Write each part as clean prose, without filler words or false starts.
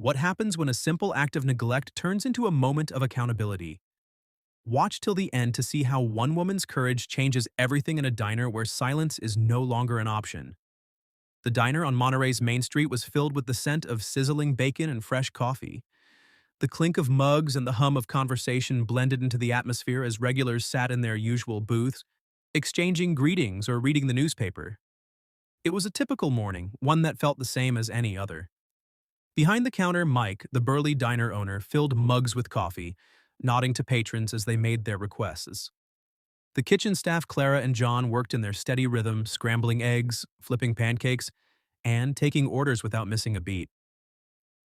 What happens when a simple act of neglect turns into a moment of accountability? Watch till the end to see how one woman's courage changes everything in a diner where silence is no longer an option. The diner on Monterey's Main Street was filled with the scent of sizzling bacon and fresh coffee. The clink of mugs and the hum of conversation blended into the atmosphere as regulars sat in their usual booths, exchanging greetings or reading the newspaper. It was a typical morning, one that felt the same as any other. Behind the counter, Mike, the burly diner owner, filled mugs with coffee, nodding to patrons as they made their requests. The kitchen staff, Clara and John, worked in their steady rhythm, scrambling eggs, flipping pancakes, and taking orders without missing a beat.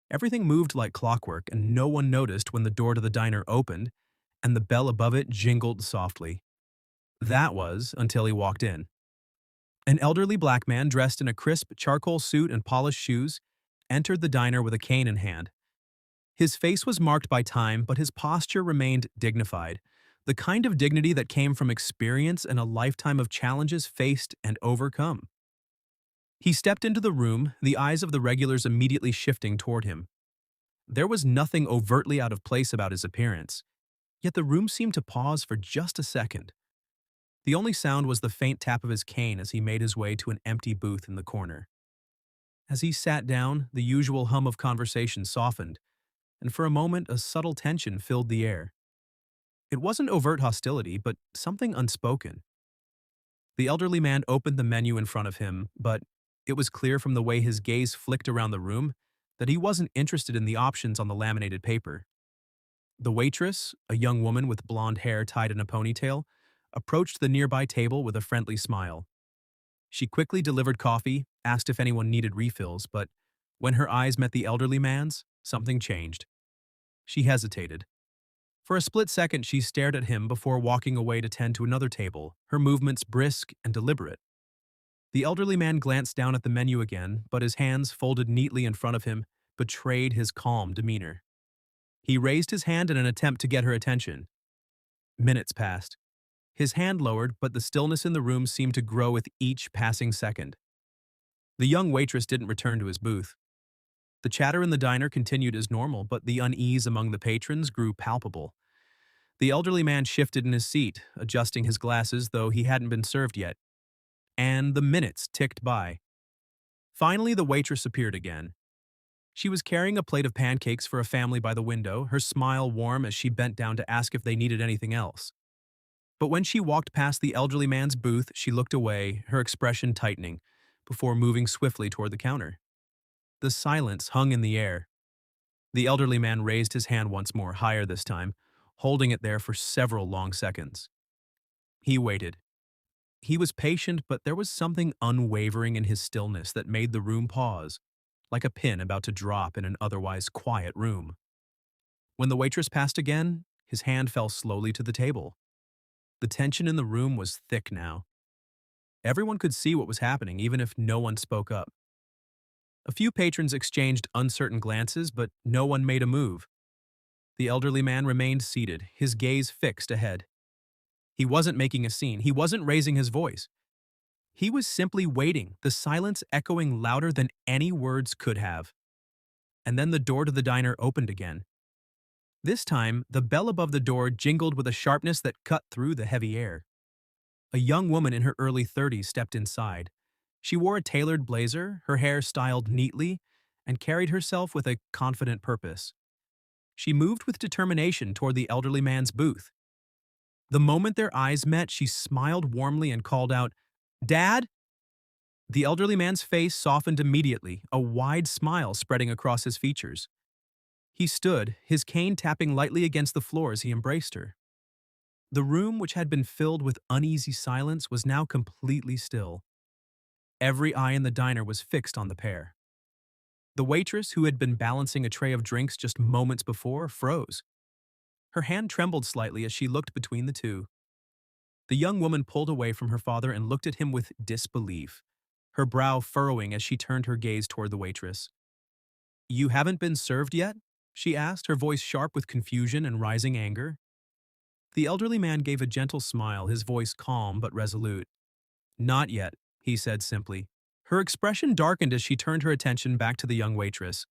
Everything moved like clockwork, and no one noticed when the door to the diner opened and the bell above it jingled softly. That was until he walked in. An elderly black man dressed in a crisp charcoal suit and polished shoes entered the diner with a cane in hand. His face was marked by time, but his posture remained dignified, the kind of dignity that came from experience and a lifetime of challenges faced and overcome. He stepped into the room, the eyes of the regulars immediately shifting toward him. There was nothing overtly out of place about his appearance, yet the room seemed to pause for just a second. The only sound was the faint tap of his cane as he made his way to an empty booth in the corner. As he sat down, the usual hum of conversation softened, and for a moment a subtle tension filled the air. It wasn't overt hostility, but something unspoken. The elderly man opened the menu in front of him, but it was clear from the way his gaze flicked around the room that he wasn't interested in the options on the laminated paper. The waitress, a young woman with blonde hair tied in a ponytail, approached the nearby table with a friendly smile. She quickly delivered coffee, asked if anyone needed refills, but when her eyes met the elderly man's, something changed. She hesitated. For a split second, she stared at him before walking away to tend to another table, her movements brisk and deliberate. The elderly man glanced down at the menu again, but his hands, folded neatly in front of him, betrayed his calm demeanor. He raised his hand in an attempt to get her attention. Minutes passed. His hand lowered, but the stillness in the room seemed to grow with each passing second. The young waitress didn't return to his booth. The chatter in the diner continued as normal, but the unease among the patrons grew palpable. The elderly man shifted in his seat, adjusting his glasses, though he hadn't been served yet. And the minutes ticked by. Finally, the waitress appeared again. She was carrying a plate of pancakes for a family by the window, her smile warm as she bent down to ask if they needed anything else. But when she walked past the elderly man's booth, she looked away, her expression tightening, before moving swiftly toward the counter. The silence hung in the air. The elderly man raised his hand once more, higher this time, holding it there for several long seconds. He waited. He was patient, but there was something unwavering in his stillness that made the room pause, like a pin about to drop in an otherwise quiet room. When the waitress passed again, his hand fell slowly to the table. The tension in the room was thick now. Everyone could see what was happening, even if no one spoke up. A few patrons exchanged uncertain glances, but no one made a move. The elderly man remained seated, his gaze fixed ahead. He wasn't making a scene. He wasn't raising his voice. He was simply waiting, the silence echoing louder than any words could have. And then the door to the diner opened again. This time, the bell above the door jingled with a sharpness that cut through the heavy air. A young woman in her early 30s stepped inside. She wore a tailored blazer, her hair styled neatly, and carried herself with a confident purpose. She moved with determination toward the elderly man's booth. The moment their eyes met, she smiled warmly and called out, "Dad?" The elderly man's face softened immediately, a wide smile spreading across his features. He stood, his cane tapping lightly against the floor as he embraced her. The room, which had been filled with uneasy silence, was now completely still. Every eye in the diner was fixed on the pair. The waitress, who had been balancing a tray of drinks just moments before, froze. Her hand trembled slightly as she looked between the two. The young woman pulled away from her father and looked at him with disbelief, her brow furrowing as she turned her gaze toward the waitress. "You haven't been served yet?" she asked, her voice sharp with confusion and rising anger. The elderly man gave a gentle smile, his voice calm but resolute. "Not yet," he said simply. Her expression darkened as she turned her attention back to the young waitress.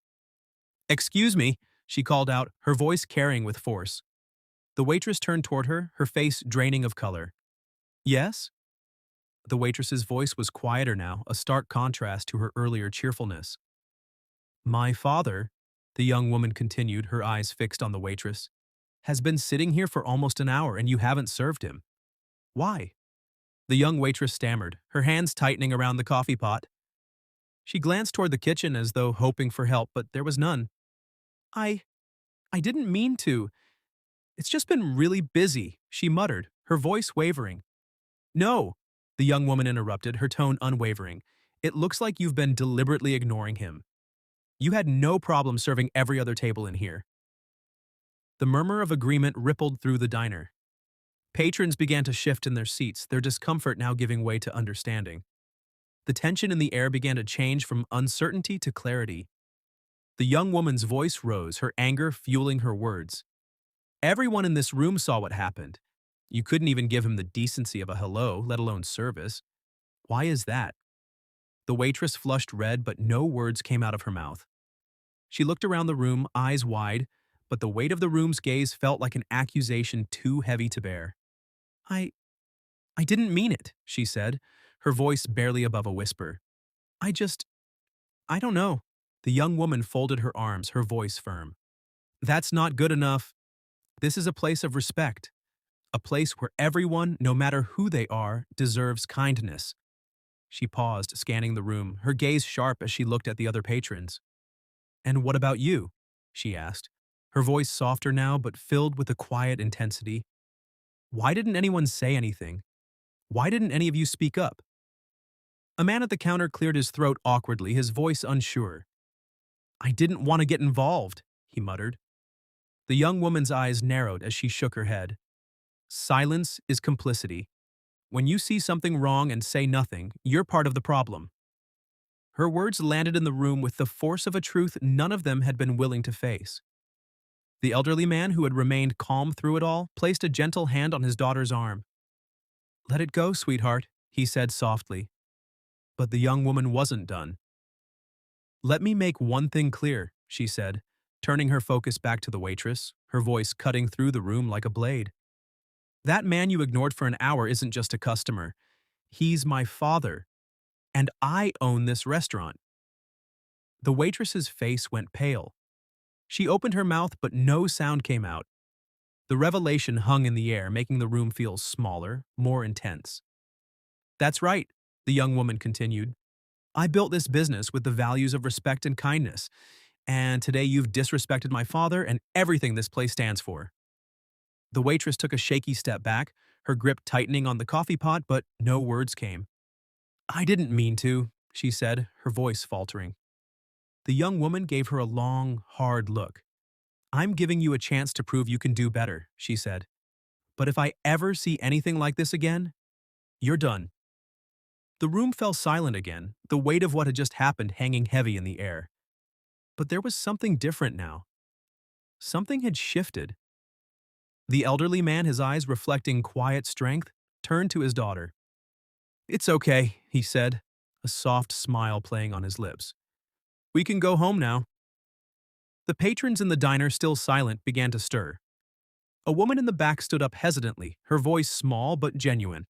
"Excuse me," she called out, her voice carrying with force. The waitress turned toward her, her face draining of color. "Yes?" The waitress's voice was quieter now, a stark contrast to her earlier cheerfulness. "My father," the young woman continued, her eyes fixed on the waitress, "has been sitting here for almost an hour and you haven't served him. Why?" The young waitress stammered, her hands tightening around the coffee pot. She glanced toward the kitchen as though hoping for help, but there was none. I I didn't mean to. It's just been really busy," she muttered, her voice wavering. "No," the young woman interrupted, her tone unwavering. "It looks like you've been deliberately ignoring him. You had no problem serving every other table in here." The murmur of agreement rippled through the diner. Patrons began to shift in their seats, their discomfort now giving way to understanding. The tension in the air began to change from uncertainty to clarity. The young woman's voice rose, her anger fueling her words. "Everyone in this room saw what happened. You couldn't even give him the decency of a hello, let alone service. Why is that?" The waitress flushed red, but no words came out of her mouth. She looked around the room, eyes wide, but the weight of the room's gaze felt like an accusation too heavy to bear. I I didn't mean it," she said, her voice barely above a whisper. I just, I don't know." The young woman folded her arms, her voice firm. "That's not good enough. This is a place of respect. A place where everyone, no matter who they are, deserves kindness." She paused, scanning the room, her gaze sharp as she looked at the other patrons. "And what about you?" she asked, her voice softer now but filled with a quiet intensity. "Why didn't anyone say anything? Why didn't any of you speak up?" A man at the counter cleared his throat awkwardly, his voice unsure. "I didn't want to get involved," he muttered. The young woman's eyes narrowed as she shook her head. "Silence is complicity. When you see something wrong and say nothing, you're part of the problem." Her words landed in the room with the force of a truth none of them had been willing to face. The elderly man, who had remained calm through it all, placed a gentle hand on his daughter's arm. "Let it go, sweetheart," he said softly. But the young woman wasn't done. "Let me make one thing clear," she said, turning her focus back to the waitress, her voice cutting through the room like a blade. "That man you ignored for an hour isn't just a customer. He's my father, and I own this restaurant." The waitress's face went pale. She opened her mouth, but no sound came out. The revelation hung in the air, making the room feel smaller, more intense. "That's right," the young woman continued. "I built this business with the values of respect and kindness, and today you've disrespected my father and everything this place stands for." The waitress took a shaky step back, her grip tightening on the coffee pot, but no words came. "I didn't mean to," she said, her voice faltering. The young woman gave her a long, hard look. "I'm giving you a chance to prove you can do better," she said. "But if I ever see anything like this again, you're done." The room fell silent again, the weight of what had just happened hanging heavy in the air. But there was something different now. Something had shifted. The elderly man, his eyes reflecting quiet strength, turned to his daughter. "It's okay," he said, a soft smile playing on his lips. "We can go home now." The patrons in the diner, still silent, began to stir. A woman in the back stood up hesitantly, her voice small but genuine.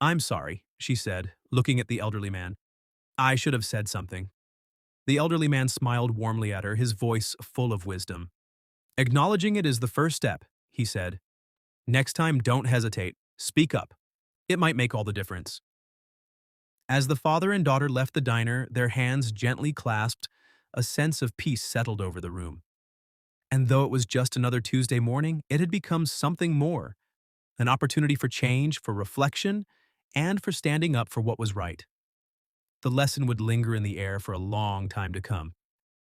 "I'm sorry," she said, looking at the elderly man. "I should have said something." The elderly man smiled warmly at her, his voice full of wisdom. "Acknowledging it is the first step," he said. "Next time, don't hesitate. Speak up. It might make all the difference." As the father and daughter left the diner, their hands gently clasped, a sense of peace settled over the room. And though it was just another Tuesday morning, it had become something more, an opportunity for change, for reflection, and for standing up for what was right. The lesson would linger in the air for a long time to come.